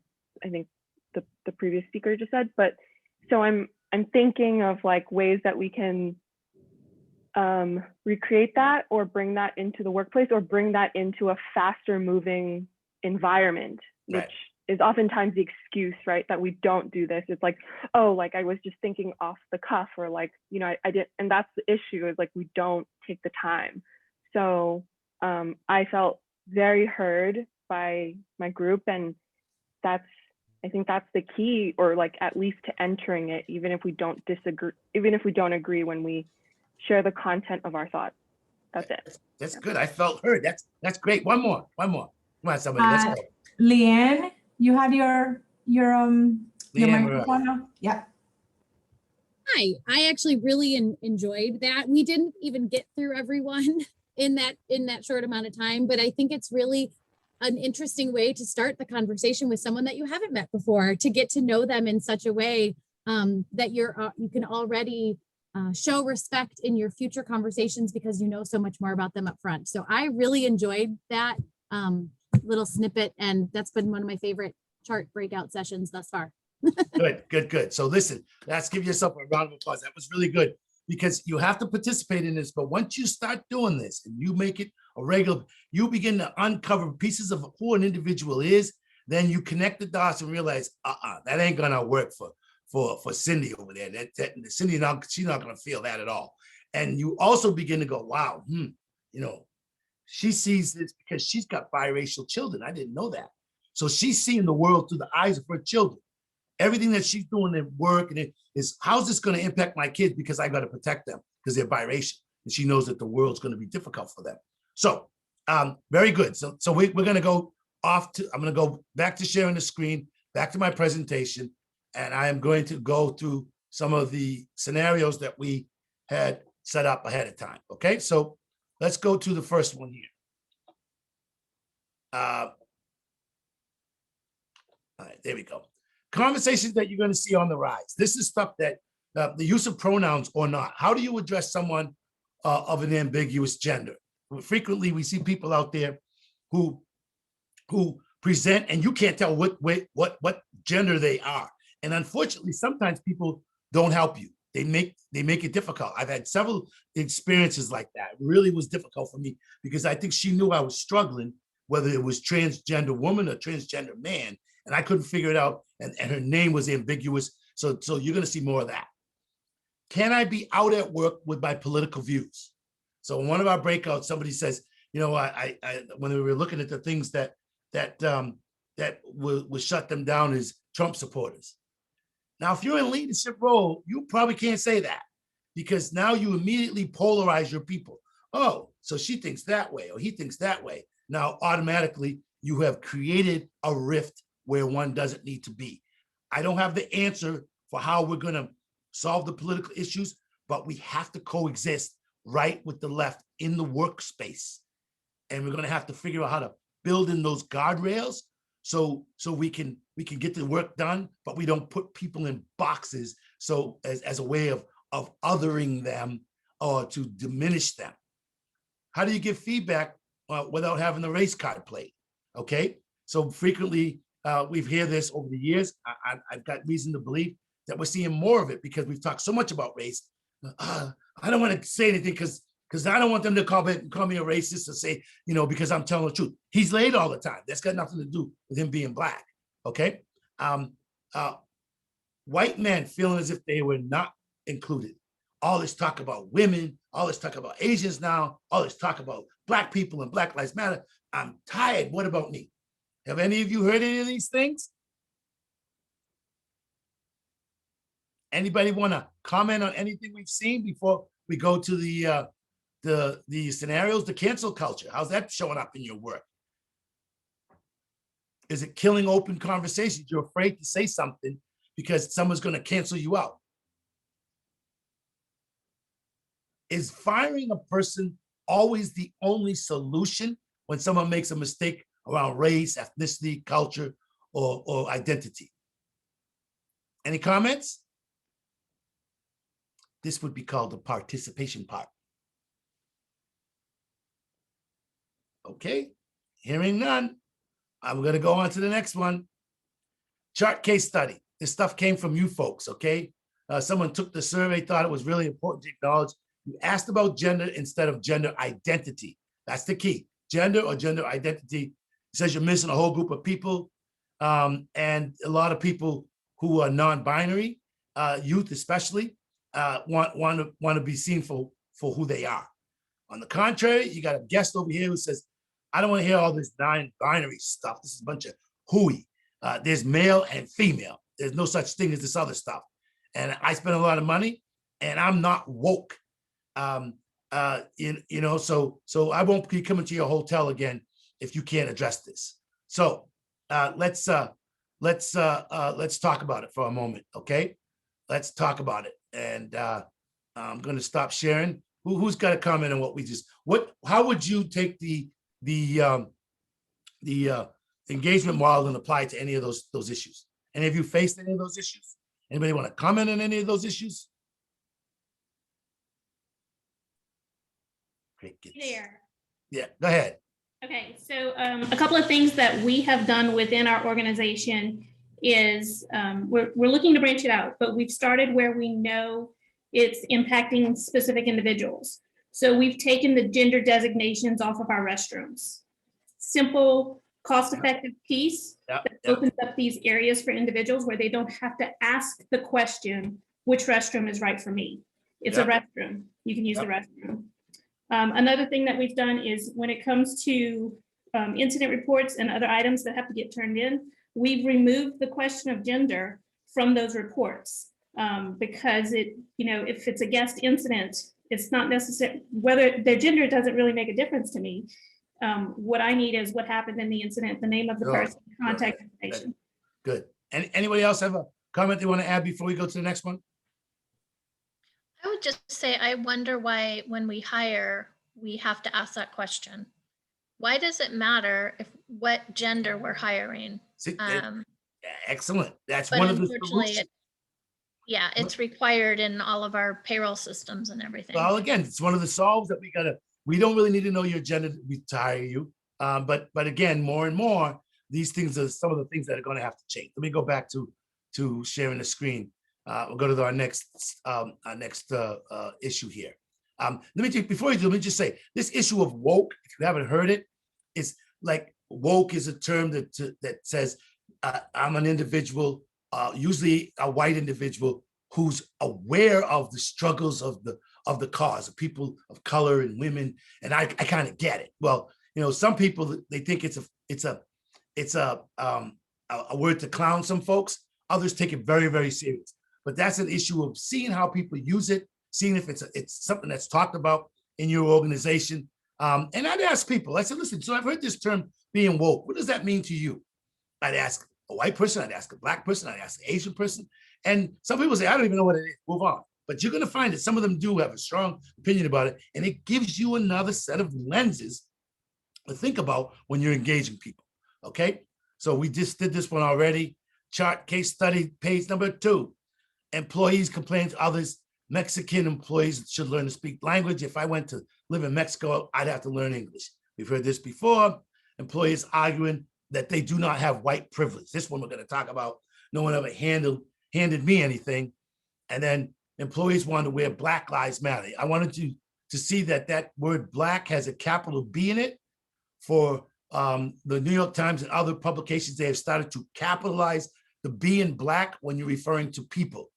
I think the previous speaker just said. But so I'm thinking of like ways that we can recreate that, or bring that into the workplace, or bring that into a faster moving environment, which Right. is oftentimes the excuse, right? That we don't do this. It's like, oh, like I was just thinking off the cuff, or like, you know, I didn't, and that's the issue, is like we don't take the time. So I felt very heard by my group, and I think that's the key, or like at least to entering it, even if we don't disagree, even if we don't agree when we share the content of our thoughts. That's it. That's good. I felt heard. That's great. One more. Come on, somebody. Let's go. Leanne, you had your Leanne, microphone on? Yeah. Hi, I actually really enjoyed that. We didn't even get through everyone in that short amount of time, but I think it's really an interesting way to start the conversation with someone that you haven't met before, to get to know them in such a way that you can already show respect in your future conversations, because you know so much more about them up front. So I really enjoyed that little snippet, and that's been one of my favorite chart breakout sessions thus far. Good. So listen, let's give yourself a round of applause. That was really good, because you have to participate in this. But once you start doing this and you make it a regular, you begin to uncover pieces of who an individual is. Then you connect the dots and realize, that ain't gonna work for Cindy over there. That Cindy, she's not gonna feel that at all. And you also begin to go, wow, you know, she sees this because she's got biracial children. I didn't know that. So she's seeing the world through the eyes of her children. Everything that she's doing at work and it is, how's this going to impact my kids, because I got to protect them because they're biracial, and she knows that the world's going to be difficult for them. So very good. So we're going to go off to, I'm going to go back to sharing the screen, back to my presentation, and I am going to go through some of the scenarios that we had set up ahead of time. Okay, so let's go to the first one here. All right, there we go. Conversations that you're going to see on the rise. This is stuff that the use of pronouns or not. How do you address someone of an ambiguous gender? Frequently, we see people out there who present, and you can't tell what gender they are. And unfortunately, sometimes people don't help you. They make it difficult. I've had several experiences like that. It really was difficult for me, because I think she knew I was struggling, whether it was transgender woman or transgender man, and I couldn't figure it out, and her name was ambiguous. So you're going to see more of that. Can I be out at work with my political views? So in one of our breakouts, somebody says, you know, I when we were looking at the things that will shut them down is Trump supporters. Now, if you're in a leadership role, you probably can't say that, because now you immediately polarize your people. Oh, so she thinks that way, or he thinks that way. Now, automatically, you have created a rift where one doesn't need to be. I don't have the answer for how we're going to solve the political issues, but we have to coexist right with the left in the workspace. And we're going to have to figure out how to build in those guardrails so we can get the work done, but we don't put people in boxes so as a way of othering them or to diminish them. How do you give feedback without having the race card played? Okay, so frequently we've heard this over the years. I've got reason to believe that we're seeing more of it because we've talked so much about race. I don't want to say anything because I don't want them to call me a racist or say, you know, because I'm telling the truth. He's late all the time. That's got nothing to do with him being black. Okay. White men feeling as if they were not included. All this talk about women, all this talk about Asians now, all this talk about black people and Black Lives Matter. I'm tired. What about me? Have any of you heard any of these things? Anybody want to comment on anything we've seen before we go to the scenarios? The cancel culture, how's that showing up in your work? Is it killing open conversations? You're afraid to say something because someone's going to cancel you out. Is firing a person always the only solution when someone makes a mistake around race, ethnicity, culture, or identity. Any comments? This would be called the participation part. Okay, hearing none, I'm going to go on to the next one. Chart case study. This stuff came from you folks, okay? Someone took the survey, thought it was really important to acknowledge. You asked about gender instead of gender identity. That's the key. Gender or gender identity. It says you're missing a whole group of people, and a lot of people who are non-binary, youth especially, want to be seen for who they are. On the contrary, you got a guest over here who says, I don't want to hear all this non-binary stuff. This is a bunch of hooey. There's male and female. There's no such thing as this other stuff. And I spend a lot of money and I'm not woke. So I won't be coming to your hotel again if you can't address this. So let's talk about it for a moment, okay? Let's talk about it. And I'm going to stop sharing. Who's got a comment on what we just? How would you take the engagement model and apply it to any of those issues? Any of you faced any of those issues? Anybody want to comment on any of those issues? There. Yeah, go ahead. Okay, so a couple of things that we have done within our organization is we're looking to branch it out, but we've started where we know it's impacting specific individuals. So we've taken the gender designations off of our restrooms. Simple, cost-effective piece that opens up these areas for individuals where they don't have to ask the question, which restroom is right for me? It's a restroom. You can use the restroom. Another thing that we've done is when it comes to incident reports and other items that have to get turned in, we've removed the question of gender from those reports because if it's a guest incident, it's not necessary, whether their gender doesn't really make a difference to me. What I need is what happened in the incident, the name of the person, contact information. Good. Anybody else have a comment they want to add before we go to the next one? I would just say, I wonder why when we hire, we have to ask that question. Why does it matter what gender we're hiring? Excellent. That's But one of the unfortunately, solutions. it's required in all of our payroll systems and everything. Well, again, it's one of the solves that we don't really need to know your gender to hire you. But again, more and more, these things are some of the things that are going to have to change. Let me go back to sharing the screen. We'll go to our next issue here. Before you do, let me just say this issue of woke, if you haven't heard it, it's like woke is a term that says I'm an individual, usually a white individual who's aware of the struggles of the cause of people of color and women, and I kind of get it. Well, some people, they think it's a word to clown some folks. Others take it very, very serious. But that's an issue of seeing how people use it, seeing if it's something that's talked about in your organization. And I'd ask people, I said, listen, so I've heard this term being woke. What does that mean to you? I'd ask a white person, I'd ask a black person, I'd ask an Asian person. And some people say, I don't even know what it is, move on. But you're gonna find that some of them do have a strong opinion about it. And it gives you another set of lenses to think about when you're engaging people, okay? So we just did this one already. Chart case study, page number 2. Employees complain to others. Mexican employees should learn to speak language. If I went to live in Mexico, I'd have to learn English. We've heard this before. Employees arguing that they do not have white privilege. This one we're going to talk about. No one ever handed me anything. And then employees want to wear Black Lives Matter. I wanted you to see that word black has a capital B in it. For the New York Times and other publications, they have started to capitalize the B in black when you're referring to people.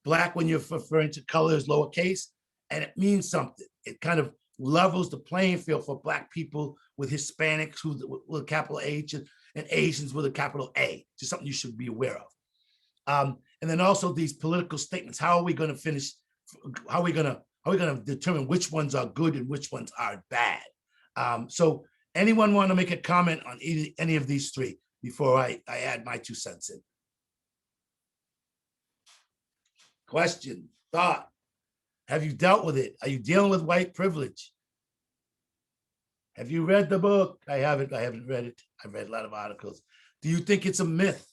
Black when you're referring to color is lowercase, and it means something. It kind of levels the playing field for Black people with Hispanics with a capital H and Asians with a capital A. Just something you should be aware of. And then also these political statements. How are we going to finish? How are we going to determine which ones are good and which ones are bad? So anyone want to make a comment on any of these three before I add my 2 cents in? Question, thought. Have you dealt with it? Are you dealing with white privilege? Have you read the book? I haven't read it. I've read a lot of articles. Do you think it's a myth?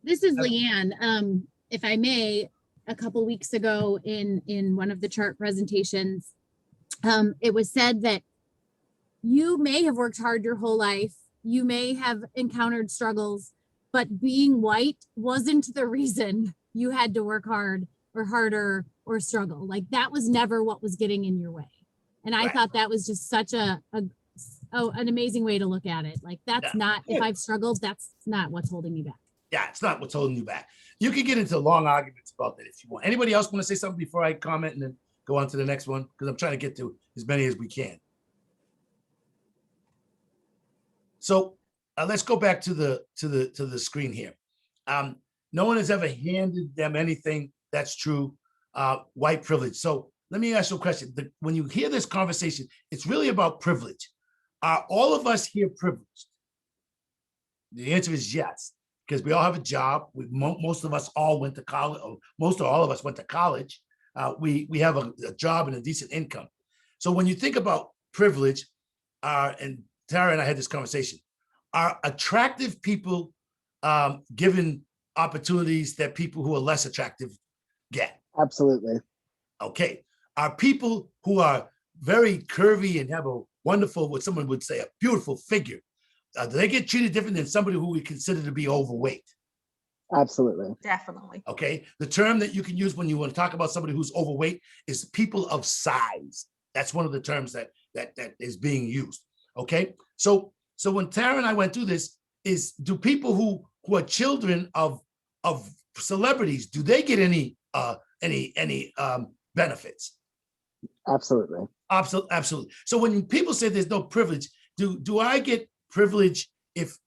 This is Leanne. If I may, a couple weeks ago in one of the chart presentations, it was said that you may have worked hard your whole life. You may have encountered struggles, but being white wasn't the reason you had to work hard or harder or struggle. Like that was never what was getting in your way. And I Right. thought that was just such an amazing way to look at it. Like that's Yeah. not, if I've struggled, that's not what's holding me back. Yeah, it's not what's holding you back. You can get into long arguments about that if you want. Anybody else want to say something before I comment and then go on to the next one? Because I'm trying to get to as many as we can. So let's go back to the screen here. No one has ever handed them anything. That's true. White privilege. So let me ask you a question. When you hear this conversation, it's really about privilege. Are all of us here privileged? The answer is yes, because we all have a job. Most of us all went to college, or most or all of us went to college. We have a job and a decent income. So when you think about privilege, and Tara and I had this conversation, are attractive people given opportunities that people who are less attractive get? Absolutely. Okay. Are people who are very curvy and have a wonderful, what someone would say, a beautiful figure, do they get treated different than somebody who we consider to be overweight? Absolutely. Definitely. Okay. The term that you can use when you want to talk about somebody who's overweight is people of size. That's one of the terms that is being used. Okay. So when Tara and I went through this, do people who are children of celebrities, do they get any benefits? Absolutely. Absolutely. So when people say there's no privilege, do I get privilege if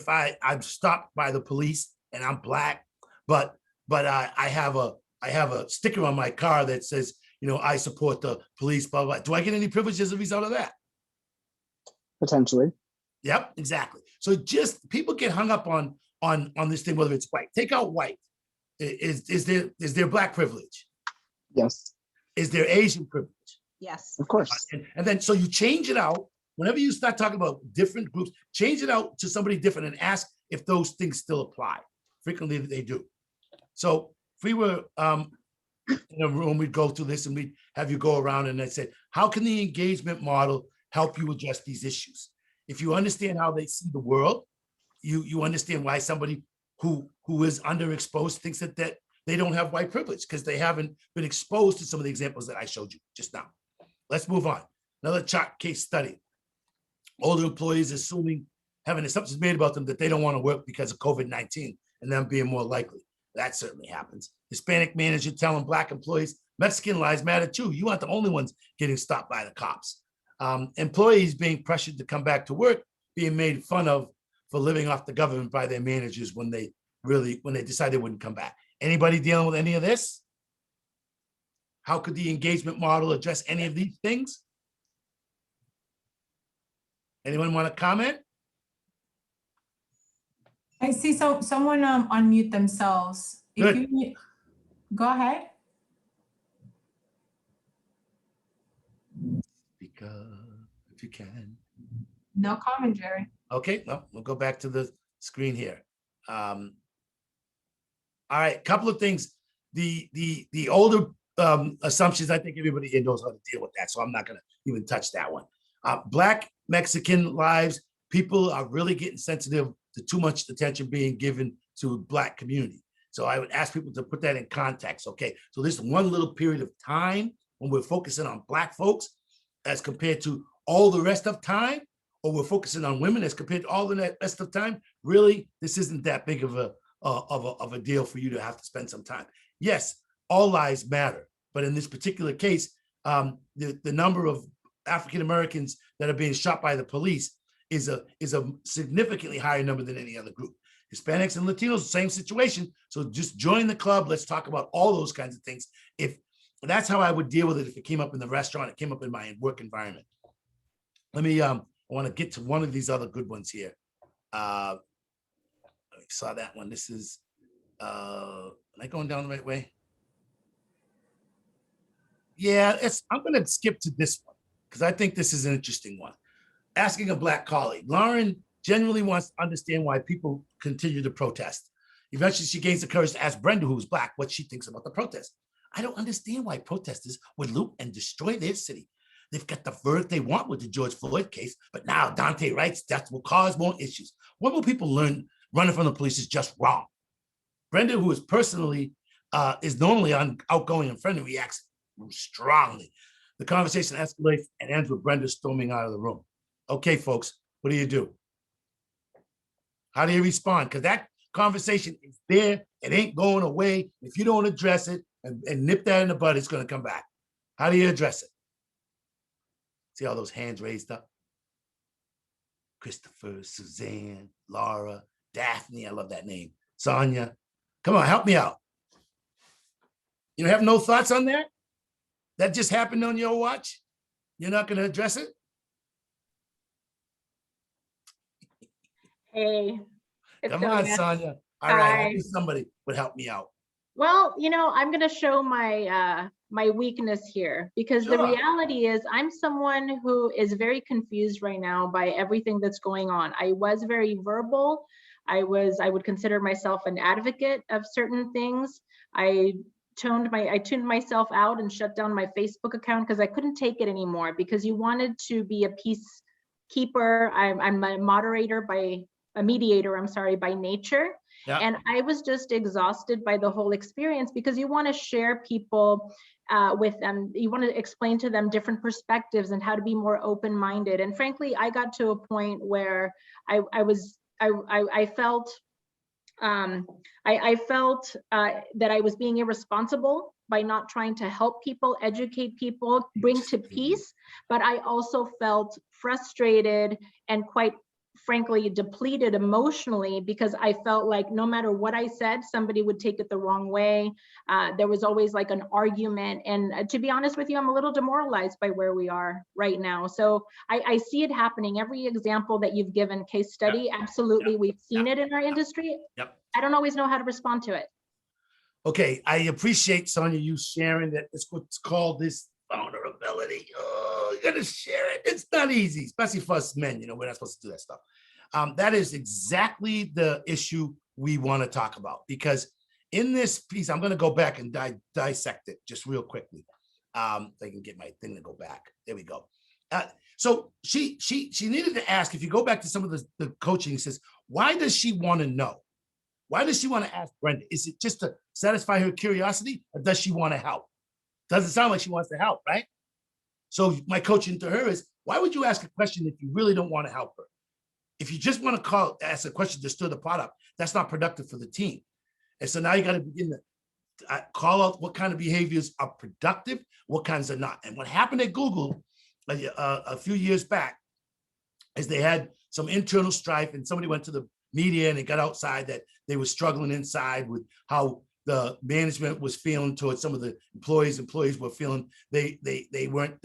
I'm stopped by the police and I'm black, but I have a sticker on my car that says, I support the police, blah, blah. Do I get any privilege as a result of that? Potentially. Yep, exactly. So just people get hung up on this thing, whether it's white. Take out white. Is there black privilege? Yes. Is there Asian privilege? Yes. Of course. And then so you change it out. Whenever you start talking about different groups, change it out to somebody different and ask if those things still apply. Frequently they do. So if we were in a room, we'd go through this and we'd have you go around and I'd say, how can the engagement model help you address these issues? If you understand how they see the world, you understand why somebody who is underexposed thinks that they don't have white privilege because they haven't been exposed to some of the examples that I showed you just now. Let's move on. Another chart case study. Older employees having assumptions made about them that they don't want to work because of COVID-19 and them being more likely. That certainly happens. Hispanic manager telling black employees, Mexican lives matter too. You aren't the only ones getting stopped by the cops. Employees being pressured to come back to work, being made fun of for living off the government by their managers when they decided they wouldn't come back. Anybody dealing with any of this? How could the engagement model address any of these things? Anyone want to comment? I see someone unmute themselves. Good. Go ahead. Speak up if you can. No comment, Jerry. Okay, well, we'll go back to the screen here. All right, couple of things. The older assumptions, I think everybody here knows how to deal with that, so I'm not going to even touch that one. Black Mexican lives, people are really getting sensitive to too much attention being given to Black community. So I would ask people to put that in context. Okay, so this one little period of time when we're focusing on Black folks as compared to all the rest of time, or we're focusing on women as compared to all the rest of time, really, this isn't that big of a deal for you to have to spend some time. Yes, all lives matter, but in this particular case, the number of African Americans that are being shot by the police is a significantly higher number than any other group. Hispanics and Latinos, same situation. So just join the club. Let's talk about all those kinds of things. If that's how I would deal with it, if it came up in the restaurant, it came up in my work environment. Let me, I want to get to one of these other good ones here. I saw that one. This is, am I going down the right way? Yeah, I'm going to skip to this one because I think this is an interesting one. asking a Black colleague. Lauren genuinely wants to understand why people continue to protest. Eventually, she gains the courage to ask Brenda, who's Black, what she thinks about the protest. I don't understand why protesters would loot and destroy their city. They've got the verdict they want with the George Floyd case, but now Dante writes death will cause more issues. When will people learn running from the police is just wrong? Brenda, who is personally, is normally outgoing and friendly, reacts strongly. The conversation escalates and ends with Brenda storming out of the room. Okay, folks, what do? How do you respond? Because that conversation is there. It ain't going away. If you don't address it and nip that in the bud, it's going to come back. How do you address it? See all those hands raised up? Christopher, Suzanne, Laura, Daphne, I love that name. Sonia, come on, help me out. You have no thoughts on that? That just happened on your watch? You're not going to address it? Hey, it's Come on, Sonia. Sonia. All right, I Hi. knew somebody would help me out. Well, I'm going to show my my weakness here because the Sure. reality is I'm someone who is very confused right now by everything that's going on. I was very verbal. I would consider myself an advocate of certain things. I tuned myself out and shut down my Facebook account because I couldn't take it anymore because you wanted to be a peacekeeper. I'm a mediator, I'm sorry, by nature. Yeah. And I was just exhausted by the whole experience because you want to share people with them. You want to explain to them different perspectives and how to be more open-minded. And frankly, I got to a point where I felt that I was being irresponsible by not trying to help people, educate people, bring to peace. But I also felt frustrated and quite frankly depleted emotionally because I felt like no matter what I said, somebody would take it the wrong way. There was always like an argument. And to be honest with you, I'm a little demoralized by where we are right now. So I see it happening. Every example that you've given, case study, absolutely, we've seen it in our industry. Yep. I don't always know how to respond to it. Okay, I appreciate, Sonia, you sharing that. It's what's called this vulnerability. Oh, you gotta share it. It's not easy, especially for us men. We're not supposed to do that stuff. That is exactly the issue we want to talk about because in this piece, I'm gonna go back and dissect it just real quickly. If I can get my thing to go back. There we go. So she needed to ask, if you go back to some of the coaching, he says, why does she want to know? Why does she want to ask Brenda? Is it just to satisfy her curiosity or does she want to help? Doesn't sound like she wants to help, right? So my coaching to her is, why would you ask a question if you really don't want to help her? If you just want to ask a question to stir the pot up, that's not productive for the team. And so now you got to begin to call out what kind of behaviors are productive, what kinds are not. And what happened at Google a few years back is they had some internal strife and somebody went to the media and it got outside that they were struggling inside with how the management was feeling towards some of the employees. Employees were feeling they weren't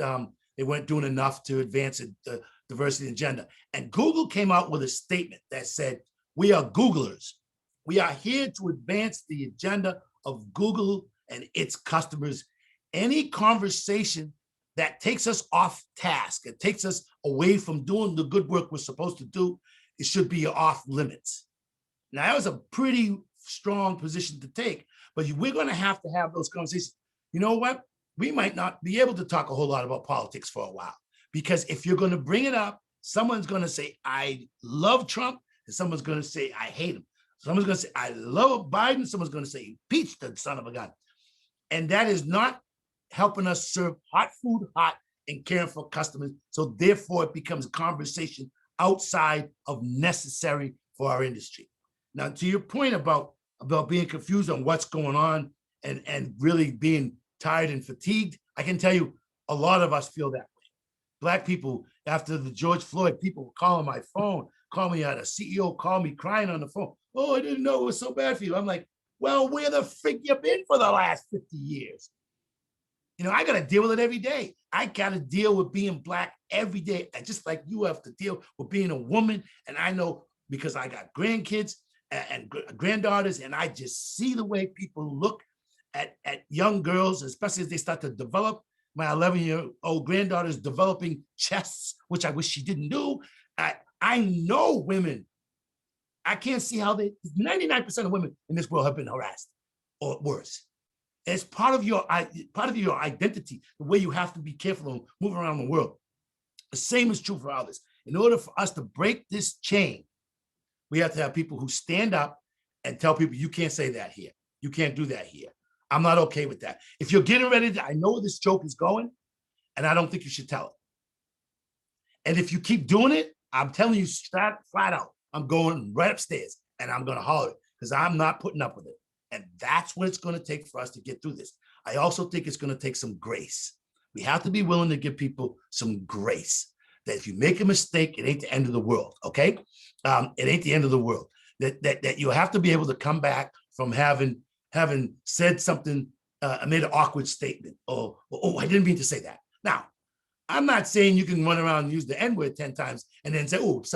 doing enough to advance the diversity agenda. And Google came out with a statement that said, "We are Googlers. We are here to advance the agenda of Google and its customers. Any conversation that takes us off task, it takes us away from doing the good work we're supposed to do, it should be off limits." Now, that was a pretty strong position to take, but we're going to have those conversations. You know what? We might not be able to talk a whole lot about politics for a while, because if you're going to bring it up, someone's going to say, I love Trump, and someone's going to say, I hate him. Someone's going to say, I love Biden. Someone's going to say, impeach the son of a gun. And that is not helping us serve hot food hot and caring for customers. So therefore, it becomes a conversation outside of necessary for our industry. Now, to your point about being confused on what's going on and really being tired and fatigued, I can tell you a lot of us feel that way. Black people, after the George Floyd, people were calling my phone, call me out, a CEO called me crying on the phone. Oh, I didn't know it was so bad for you. I'm like, well, where the frick you been for the last 50 years? I got to deal with it every day. I got to deal with being Black every day. And just like you have to deal with being a woman. And I know because I got grandkids and granddaughters, and I just see the way people look at young girls, especially as they start to develop. My 11-year-old granddaughter is developing chess, which I wish she didn't do. I know women. I can't see how 99% of women in this world have been harassed or worse. It's part of your identity, the way you have to be careful and move around the world. The same is true for others. In order for us to break this chain, we have to have people who stand up and tell people, you can't say that here. You can't do that here. I'm not okay with that. If you're getting ready to, I know where this joke is going, and I don't think you should tell it. And if you keep doing it, I'm telling you flat out, I'm going right upstairs and I'm going to holler it because I'm not putting up with it. And that's what it's going to take for us to get through this. I also think it's going to take some grace. We have to be willing to give people some grace. That if you make a mistake, it ain't the end of the world, okay? It ain't the end of the world. That you have to be able to come back from having said something, made an awkward statement, or, oh, I didn't mean to say that. Now, I'm not saying you can run around and use the N-word 10 times and then say, oops,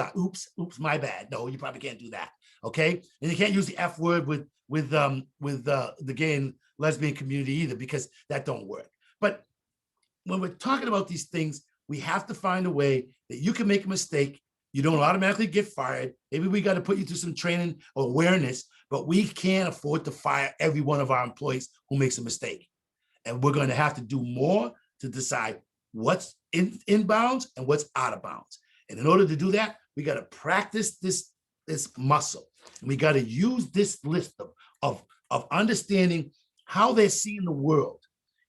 my bad. No, you probably can't do that, okay? And you can't use the F word with the gay and lesbian community either, because that don't work. But when we're talking about these things, we have to find a way that you can make a mistake. You don't automatically get fired. Maybe we got to put you through some training or awareness, but we can't afford to fire every one of our employees who makes a mistake. And we're going to have to do more to decide what's in bounds and what's out of bounds. And in order to do that, we got to practice this muscle. And we got to use this list of understanding how they're seeing the world.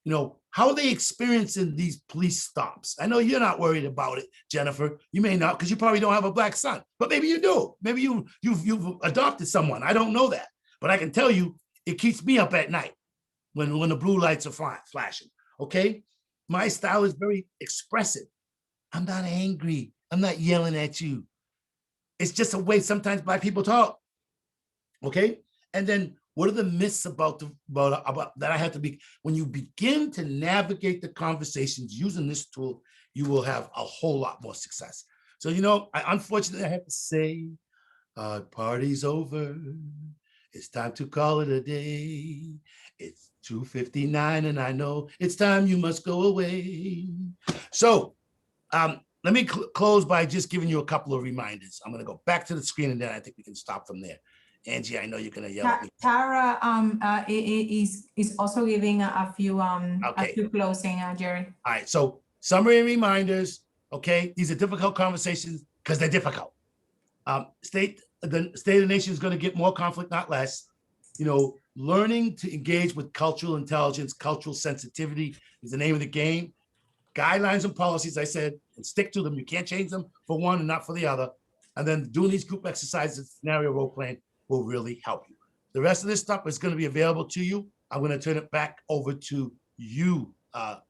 You know, how are they experiencing these police stops? I know you're not worried about it, Jennifer. You may not, because you probably don't have a black son, but maybe you do. Maybe you've adopted someone. I don't know that, but I can tell you, it keeps me up at night when the blue lights are flashing. Okay, my style is very expressive. I'm not angry. I'm not yelling at you. It's just a way sometimes Black people talk. Okay, and then what are the myths about that I have to be? When you begin to navigate the conversations using this tool, you will have a whole lot more success. So, you know, unfortunately, I have to say, party's over. It's time to call it a day. It's 2:59 and I know it's time you must go away. So let me close by just giving you a couple of reminders. I'm gonna go back to the screen and then I think we can stop from there. Angie, I know you're gonna yell at me. Tara is also giving a few closing, Jerry. All right, so summary and reminders. Okay, these are difficult conversations because they're difficult. The state of the nation is going to get more conflict, not less. You know, learning to engage with cultural intelligence, cultural sensitivity is the name of the game. Guidelines and policies, I said, and stick to them. You can't change them for one and not for the other. And then doing these group exercises, scenario role playing, will really help you. The rest of this stuff is going to be available to you. I'm going to turn it back over to you,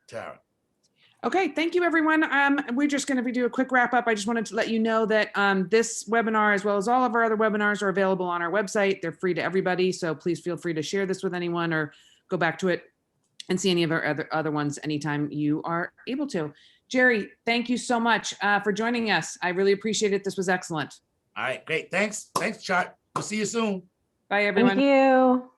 Tara. Okay, thank you, everyone. We're just going to do a quick wrap up. I just wanted to let you know that this webinar, as well as all of our other webinars, are available on our website. They're free to everybody, so please feel free to share this with anyone or go back to it and see any of our other ones anytime you are able to. Jerry, thank you so much for joining us. I really appreciate it. This was excellent. All right, great. Thanks. Thanks, Chart. We'll see you soon. Bye, everyone. Thank you.